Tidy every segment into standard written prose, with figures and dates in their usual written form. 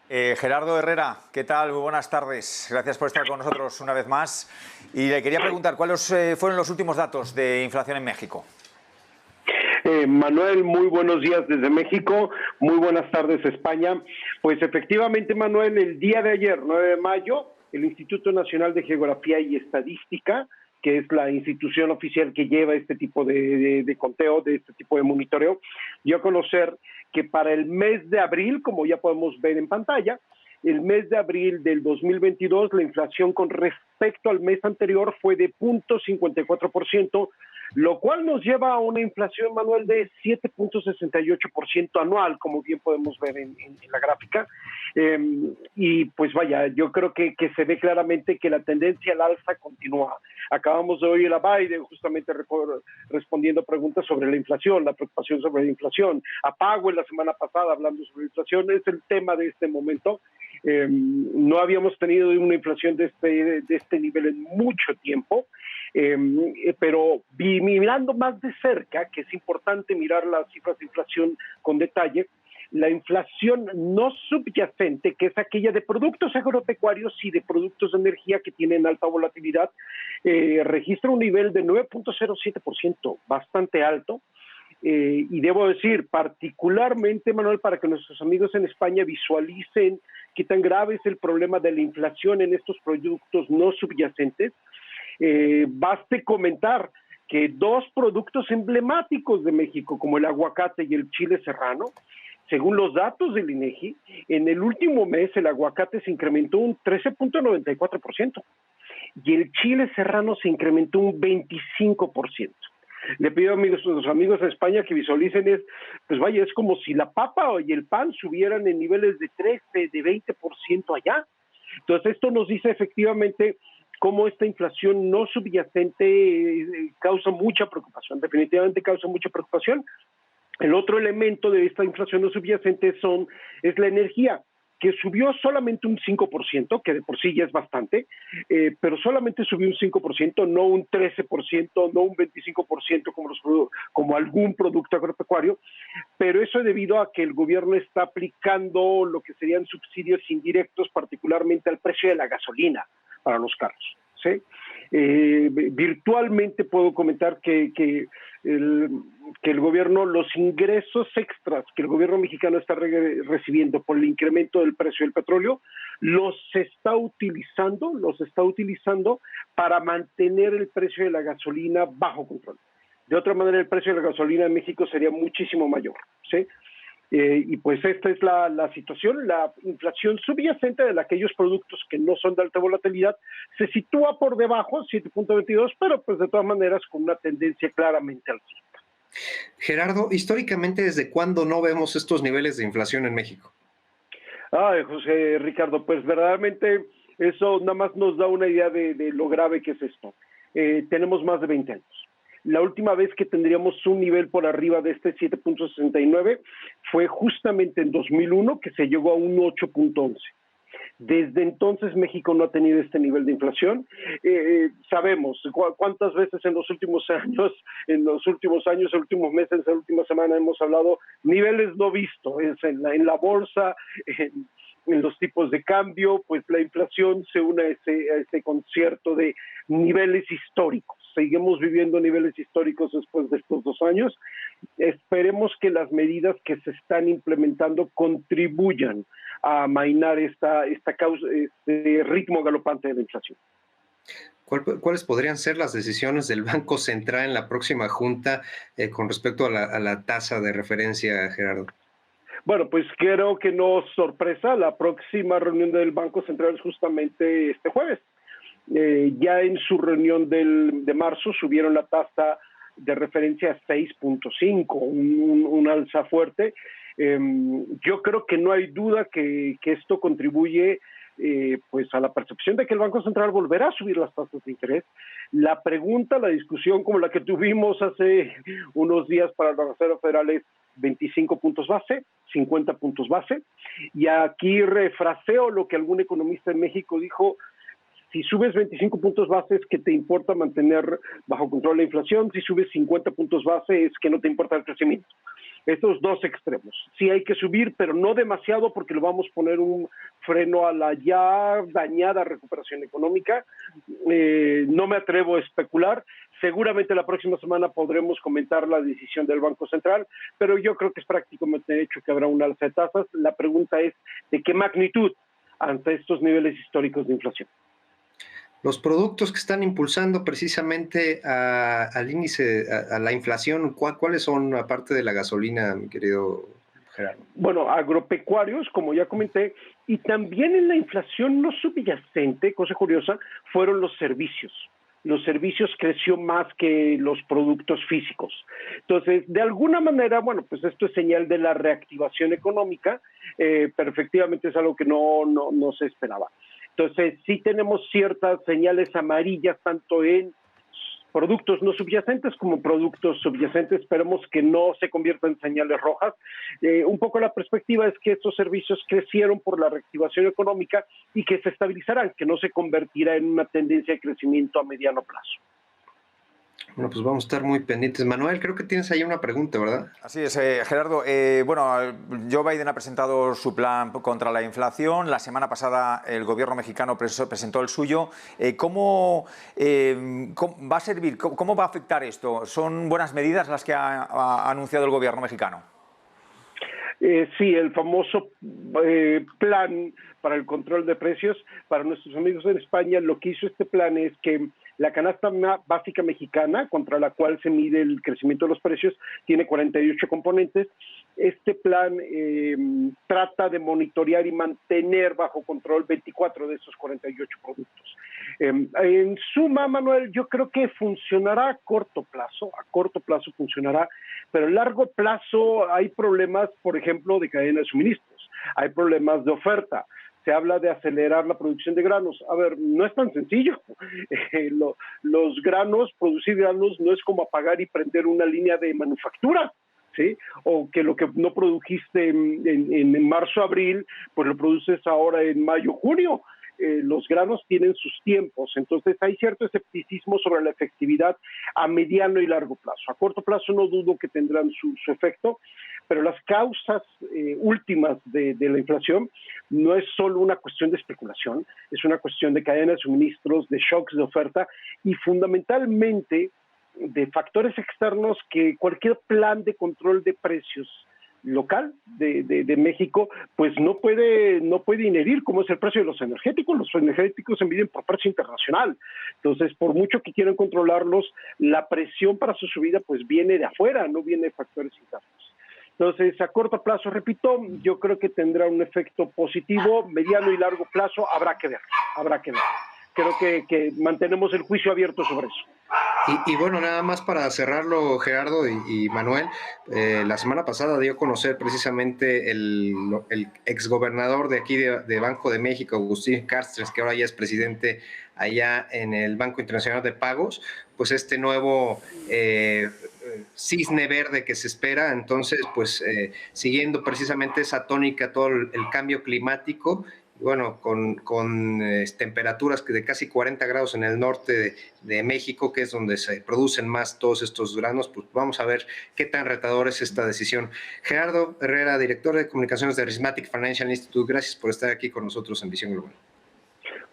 Gerardo Herrera, ¿qué tal? Muy buenas tardes. Gracias por estar con nosotros una vez más. Y le quería preguntar, ¿cuáles fueron los últimos datos de inflación en México? Manuel, muy buenos días desde México, muy buenas tardes España. Pues efectivamente, Manuel, el día de ayer, 9 de mayo, el Instituto Nacional de Geografía y Estadística, que es la institución oficial que lleva este tipo de conteo, de este tipo de monitoreo, dio a conocer que para el mes de abril, como ya podemos ver en pantalla, el mes de abril del 2022, la inflación con respecto al mes anterior fue de 0.54%, lo cual nos lleva a una inflación, Manuel, de 7.68% anual, como bien podemos ver en la gráfica. Y pues vaya, yo creo que se ve claramente que la tendencia al alza continúa. Acabamos de oír a Biden justamente respondiendo preguntas sobre la inflación, la preocupación sobre la inflación. A Powell la semana pasada hablando sobre la inflación, es el tema de este momento. No habíamos tenido una inflación de este nivel en mucho tiempo. Pero mirando más de cerca, que es importante mirar las cifras de inflación con detalle, la inflación no subyacente, que es aquella de productos agropecuarios y de productos de energía que tienen alta volatilidad, registra un nivel de 9.07%, bastante alto. Y debo decir, particularmente, Manuel, para que nuestros amigos en España visualicen qué tan grave es el problema de la inflación en estos productos no subyacentes, baste comentar que dos productos emblemáticos de México, como el aguacate y el chile serrano, según los datos del INEGI, en el último mes el aguacate se incrementó un 13.94% y el chile serrano se incrementó un 25%. Le pido a nuestros amigos de España que visualicen, pues vaya, es como si la papa y el pan subieran en niveles de 13, de 20% allá. Entonces esto nos dice efectivamente cómo esta inflación no subyacente causa mucha preocupación, definitivamente causa mucha preocupación. El otro elemento de esta inflación no subyacente es la energía, que subió solamente un 5%, que de por sí ya es bastante, pero solamente subió un 5%, no un 13%, no un 25% como algún producto agropecuario, pero eso es debido a que el gobierno está aplicando lo que serían subsidios indirectos, particularmente al precio de la gasolina para los carros, ¿sí? Virtualmente puedo comentar que el gobierno, los ingresos extras que el gobierno mexicano está recibiendo por el incremento del precio del petróleo, los está utilizando para mantener el precio de la gasolina bajo control. De otra manera, el precio de la gasolina en México sería muchísimo mayor, ¿sí? Y pues esta es la situación. La inflación subyacente de aquellos productos que no son de alta volatilidad se sitúa por debajo, 7.22, pero pues de todas maneras con una tendencia claramente alcista. Gerardo, históricamente, ¿desde cuándo no vemos estos niveles de inflación en México? José Ricardo, pues verdaderamente eso nada más nos da una idea de lo grave que es esto. Tenemos más de 20 años. La última vez que tendríamos un nivel por arriba de este 7.69 fue justamente en 2001, que se llegó a un 8.11. Desde entonces México no ha tenido este nivel de inflación. Sabemos cuántas veces en los últimos años, en los últimos meses, en la última semana hemos hablado niveles no vistos, en la bolsa, en los tipos de cambio, pues la inflación se une a ese concierto de niveles históricos. Seguimos viviendo niveles históricos después de estos 2 años. Esperemos que las medidas que se están implementando contribuyan a amainar este ritmo galopante de la inflación. ¿Cuáles podrían ser las decisiones del Banco Central en la próxima junta con respecto a la tasa de referencia, Gerardo? Bueno, pues creo que no es sorpresa, la próxima reunión del Banco Central es justamente este jueves. Ya en su reunión de marzo subieron la tasa de referencia a 6.5, un alza fuerte. Yo creo que no hay duda que esto contribuye pues a la percepción de que el Banco Central volverá a subir las tasas de interés. La pregunta, la discusión como la que tuvimos hace unos días para la Reserva Federal es 25 puntos base, 50 puntos base, y aquí refraseo lo que algún economista en México dijo: si subes 25 puntos base es que te importa mantener bajo control la inflación, si subes 50 puntos base es que no te importa el crecimiento. Estos dos extremos. Sí hay que subir, pero no demasiado porque le vamos a poner un freno a la ya dañada recuperación económica. No me atrevo a especular. Seguramente la próxima semana podremos comentar la decisión del Banco Central, pero yo creo que es prácticamente hecho que habrá un alza de tasas. La pregunta es ¿de qué magnitud ante estos niveles históricos de inflación? Los productos que están impulsando precisamente al índice, a la inflación, ¿cuáles son, aparte de la gasolina, mi querido Gerardo? Bueno, agropecuarios, como ya comenté, y también en la inflación no subyacente, cosa curiosa, fueron los servicios. Los servicios creció más que los productos físicos. Entonces, de alguna manera, bueno, pues esto es señal de la reactivación económica, pero efectivamente es algo que no se esperaba. Entonces, sí tenemos ciertas señales amarillas, tanto en productos no subyacentes como productos subyacentes. Esperemos que no se conviertan en señales rojas. Un poco la perspectiva es que estos servicios crecieron por la reactivación económica y que se estabilizarán, que no se convertirá en una tendencia de crecimiento a mediano plazo. Bueno, pues vamos a estar muy pendientes. Manuel, creo que tienes ahí una pregunta, ¿verdad? Así es, Gerardo. Bueno, Joe Biden ha presentado su plan contra la inflación. La semana pasada el gobierno mexicano presentó el suyo. ¿Cómo va a servir? ¿Cómo va a afectar esto? ¿Son buenas medidas las que ha anunciado el gobierno mexicano? Sí, el famoso plan para el control de precios. Para nuestros amigos en España, lo que hizo este plan es que la canasta básica mexicana, contra la cual se mide el crecimiento de los precios, tiene 48 componentes. Este plan trata de monitorear y mantener bajo control 24 de esos 48 productos. En suma, Manuel, yo creo que funcionará a corto plazo funcionará, pero a largo plazo hay problemas, por ejemplo, de cadena de suministros, hay problemas de oferta. Se habla de acelerar la producción de granos. A ver, no es tan sencillo. Los granos, producir granos no es como apagar y prender una línea de manufactura, ¿sí? O que lo que no produjiste en marzo, abril, pues lo produces ahora en mayo, junio. Los granos tienen sus tiempos, entonces hay cierto escepticismo sobre la efectividad a mediano y largo plazo. A corto plazo no dudo que tendrán su efecto, pero las causas últimas de la inflación no es solo una cuestión de especulación, es una cuestión de cadena de suministros, de shocks de oferta y fundamentalmente de factores externos que cualquier plan de control de precios local de México, pues no puede inherir, como es el precio de los energéticos. Los energéticos se miden por precio internacional. Entonces, por mucho que quieran controlarlos, la presión para su subida pues viene de afuera, no viene de factores internos. Entonces, a corto plazo, repito, yo creo que tendrá un efecto positivo. Mediano y largo plazo habrá que ver. Creo que mantenemos el juicio abierto sobre eso. Y bueno, nada más para cerrarlo, Gerardo y Manuel, la semana pasada dio a conocer precisamente el exgobernador de aquí de Banco de México, Agustín Carstens, que ahora ya es presidente allá en el Banco Internacional de Pagos, pues este nuevo cisne verde que se espera. Entonces, pues siguiendo precisamente esa tónica, todo el cambio climático, bueno, con temperaturas de casi 40 grados en el norte de México, que es donde se producen más todos estos granos, pues vamos a ver qué tan retador es esta decisión. Gerardo Herrera, director de comunicaciones de Rysmatic Financial Institute, gracias por estar aquí con nosotros en Visión Global.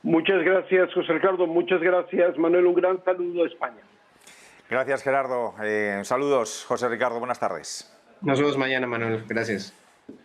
Muchas gracias, José Ricardo, muchas gracias, Manuel, un gran saludo a España. Gracias, Gerardo. Saludos, José Ricardo, buenas tardes. Nos vemos mañana, Manuel, gracias.